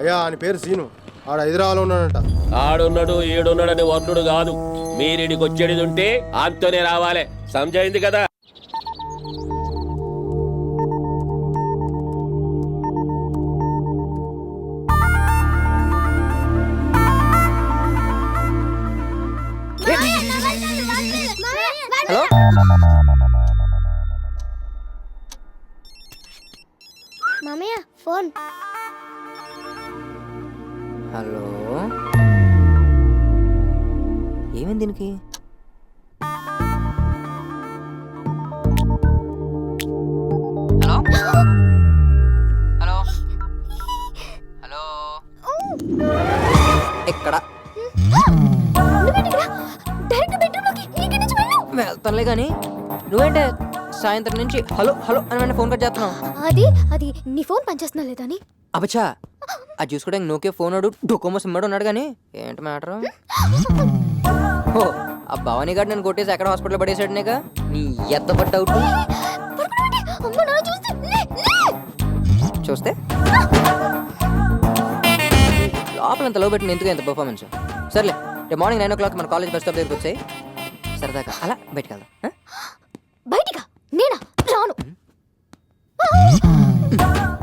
అయ్యా అని పేరు సీను, ఆడ హైదరాబాద్లో ఉన్నాడంట. ఆడున్నాడు ఈడున్నాడని వర్ణుడు కాదు, మీరిడికి వచ్చేది ఉంటే అంతనే రావాలి. సమజైంది కదా? హలో మామయ్య ఫోన్. హలో, ఏమైంది దీనికి? హలో హలో హలో, ఎక్కడ? వెళ్తానులే కానీ నువ్వేంటే సాయంత్రం నుంచి హలో హలో అని ఫోన్ కట్ చేస్తున్నావు. అది నీ ఫోన్ పనిచేస్తున్నా లేదా అని. అబ్బచ్చా, అది చూసుకోవడానికి నోకే ఫోన్ వాడు డొకోమో సిమ్మడు ఉన్నాడు కానీ ఏంటి మ్యాటర్? ఓ, ఆ భవానీ గారు నేను కొట్టేసి ఎక్కడ హాస్పిటల్ పడేసాడునేగా నీ ఎత్త పట్టు అవుట్. చూస్తే లోపల అంత లో పెట్టిన ఎందుకు ఎంత పర్ఫార్మెన్స్? సర్లే, రేపు మార్నింగ్ 9 o'clock మన కాలేజ్ బస్ స్టాప్ దగ్గరికి వచ్చాయి. సరదాగా అలా బయటకు వెళ్దాం. బయటిగా నేనా రాను.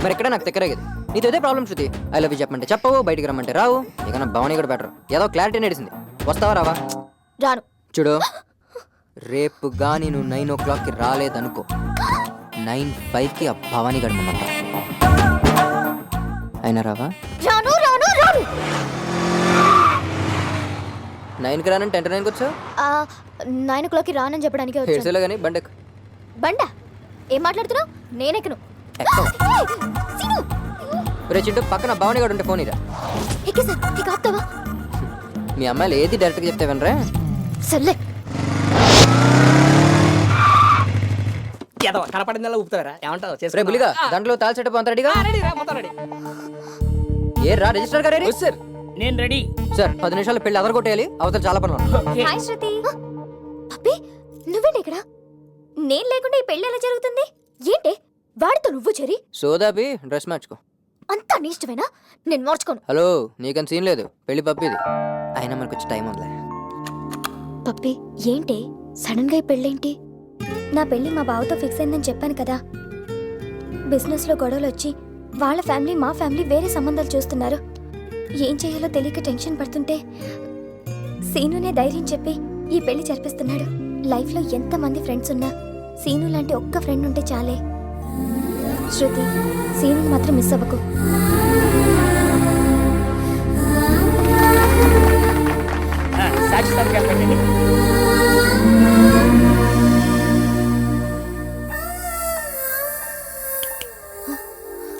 మరి ఎక్కడ నాకు దగ్గరగేది నీతో ఇదే problem. Shruti, I love you చెప్పమంటే చెప్పవు, బయటికి రమ్మంటే రావు. ఇక నా భవానీ కూడా బెటర్, ఏదో క్లారిటీ నడిచింది. వస్తావా రావా? రాను. చూడు, రేపు గాని నువ్వు 9 o'clock రాలేదనుకో, 9:05 ఆ భవానీ గడి ముందంతా. అయినా రావా? రాను రాను రాను. 9కి రానని 10:09 వచ్చావు. 9 o'clock రానని చెప్పడానికి వచ్చాను. హెడ్సేలో కానీ బండెక్. బండా? ఏం మాట్లాడుతున్నావు? నేనెక్కను. రే చింటూ, పక్కన భవానీ గడు ఉంటే ఫోన్ ఇరా. మీ అమ్మాయిలు ఏది డైరెక్ట్గా చెప్తే వినరా? సర్లే. కనపడిందల్లా ఊపుతారా? ఏమంటావు? రే బులిగా, దాంట్లో తాల్ సెటప్ అంతా రెడీగా? ఏ రా రిజిస్టర్ గారు? సార్ నేను రెడీ సార్. 10 నిమిషాలు పెళ్లి అదరగొట్టేయాలి, అవతల చాలా పనులు ఉన్నాయి. హాయ్ శృతి. పప్పి, నువ్వేంటి ఇక్కడ? నేను లేకుండా ఈ పెళ్లి ఎలా జరుగుతుంది? ఏంటి వాడితో నువ్వు చెరి? సోదాబి డ్రెస్ మార్చుకో. అంతా నీ ఇష్టమేనా? నేను మార్చుకోను. హలో, నీకని సీన్ లేదు, పెళ్లి పప్పిది. అయినా మనకు వచ్చి టైం ఉందిలే. పప్పి, ఏంటి సడన్ గా ఈ పెళ్ళేంటి? నా పెళ్లి మా బావతో ఫిక్స్ అయిందని చెప్పాను కదా. బిజినెస్ లో గొడవలు వచ్చి వాళ్ళ ఫ్యామిలీ మా ఫ్యామిలీ వేరే సంబంధాలు చూస్తున్నారు. ఏం చేయాలో తెలియక టెన్షన్ పడుతుంటే సీనునే ధైర్యం చెప్పి ఈ పెళ్లి జరిపిస్తున్నాడు. లైఫ్ లో ఎంత మంది ఫ్రెండ్స్ ఉన్నా సీను లాంటి ఒక్క ఫ్రెండ్ ఉంటే చాలే. శృతి, సీనుని మాత్రం మిస్ అవ్వకు.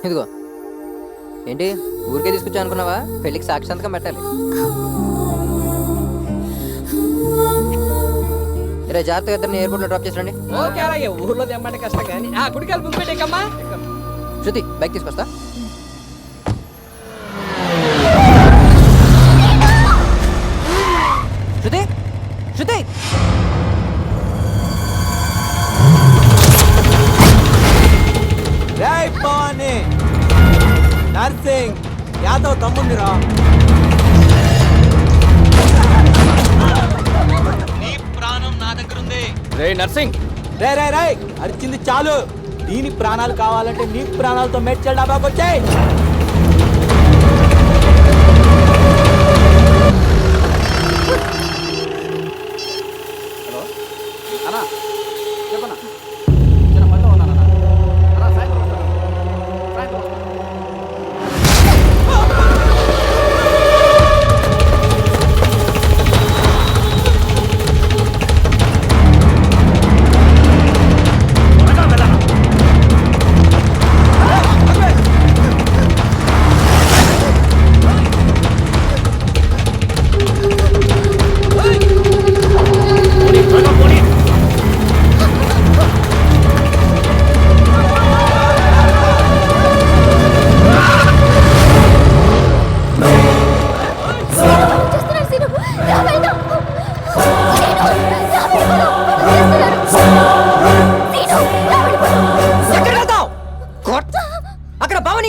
ఇదిగో, ఏంటి ఊరికే తీసుకొచ్చా అనుకున్నావా? పెళ్లికి సాక్షాత్గా పెట్టాలి. రే జాగ్రత్తగా ఇద్దరిని ఎయిర్పోర్ట్ లో డ్రాప్ చేసండి. ఓకే అలాగే. ఊర్లో తెమ్మంటే కష్టం కానీ ఆ గుడికాలు ముందు పెట్టేకమ్మా. శృతి, బైక్ తీసుకొస్తా. శృతి, శృతి. జై భవానీ. నర్సింగ్ యాదవ్ తమ్ముందిరా. నీ ప్రాణం నా దగ్గర ఉంది. రే నర్సింగ్, రే రే రే, అరిచింది చాలు. దీని ప్రాణాలు కావాలంటే నీ ప్రాణాలతో మేడ్చల్ డాబాకి వచ్చాయి. హలో అన్నా, చెప్పన్నా. చిన్న పనిలో ఉన్నాను అన్నా. సాయంత్రం వస్తాను.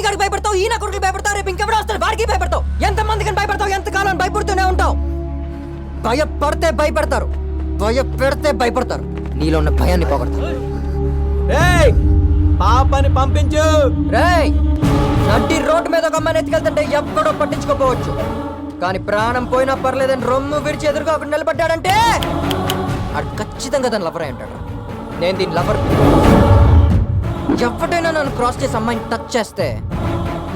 గారికి భయపడతావు, ఈయన కొడుకు భయపడతావు, రేపు ఇంకెవడో వస్తాడు వాడికి భయపడతావు. ఎంతమందికి భయపడతావు, ఎంతకాలం భయపడుతూనే ఉంటావు. భయపడితే భయపడతారు, భయపెడితే భయపడతారు. నీలో ఉన్న భయాన్ని పోగొడతారు. ఏయ్ పాపని పంపించు. రేయ్, నడ్డి రోడ్డు మీద ఒక అమ్మాయిని ఎత్తుకెళ్తుంటే ఎప్పుడో పట్టించుకోపోవచ్చు, కానీ ప్రాణం పోయినా పర్లేదని రొమ్ము విడిచి ఎదురుగా ఒకటి నిలబడ్డాడంటే అది ఖచ్చితంగా దాని లవర్ అయి ఉంటాడు. నేను దీని లవర్. ఎవరైనా నన్ను క్రాస్ చేసి అమ్మాయిని టచ్ చేస్తే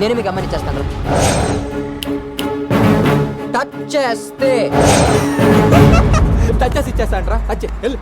నేను మీకు అమ్మాయిని చేస్తాను. టచ్ చేస్తే టచ్ చేసి ఇచ్చేస్తాంట్రా. అచ్చే వెళ్ళు.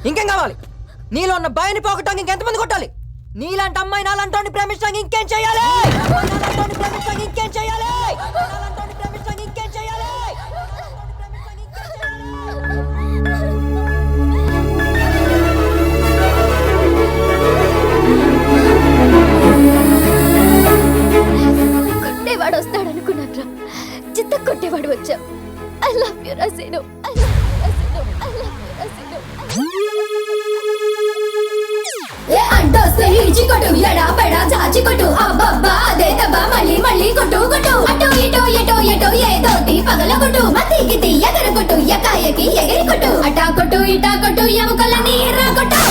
ఇంకేం కావాలి? నీలో ఉన్న భయాన్ని పోగొట్టడానికి ఇంకెంతమంది కొట్టాలి? నీలాంటి అమ్మాయి నాలంటి ప్రేమించడానికి ఇంకేం చేయాలి? ఇంకేం చేయాలి? ఇంకేం చేయాలి? కొట్టేవాడు వస్తాడు అనుకున్నాను, చిత్త కొట్టేవాడు వచ్చా. ఐ లవ్ యు రసీను. కొట్టు ఎడా పెడా చాచి కొట్టు అబ్బబ్బా అదే తబ్బా మళ్ళీ మళ్ళీ కొట్టు కొట్టు అటు ఇటు ఎటో ఎటో ఏదోటి పగల కొట్టు మతికి ఎగర కొట్టు ఎకాయకి ఎగిరి కొట్టు అటా కొట్టు ఇటా కొట్టు ఎముకలని ఎర్ర కొట్టు.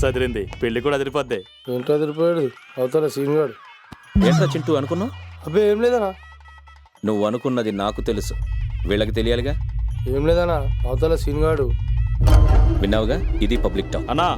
మనసు అదిరింది, పెళ్లి కూడా అదిరిపోద్ది. ఏంటో తిరిగిపోయాడు అవతల సీన్ గాడు. ఏంట్రా చింటూ అనుకున్నావు? అబ్బే ఏం లేదనా. నువ్వు అనుకున్నది నాకు తెలుసు, వీళ్ళకి తెలియాలిగా. ఏం లేదనా అవతల సీన్ గాడు. విన్నావుగా, ఇది పబ్లిక్ టాక్. అన్నా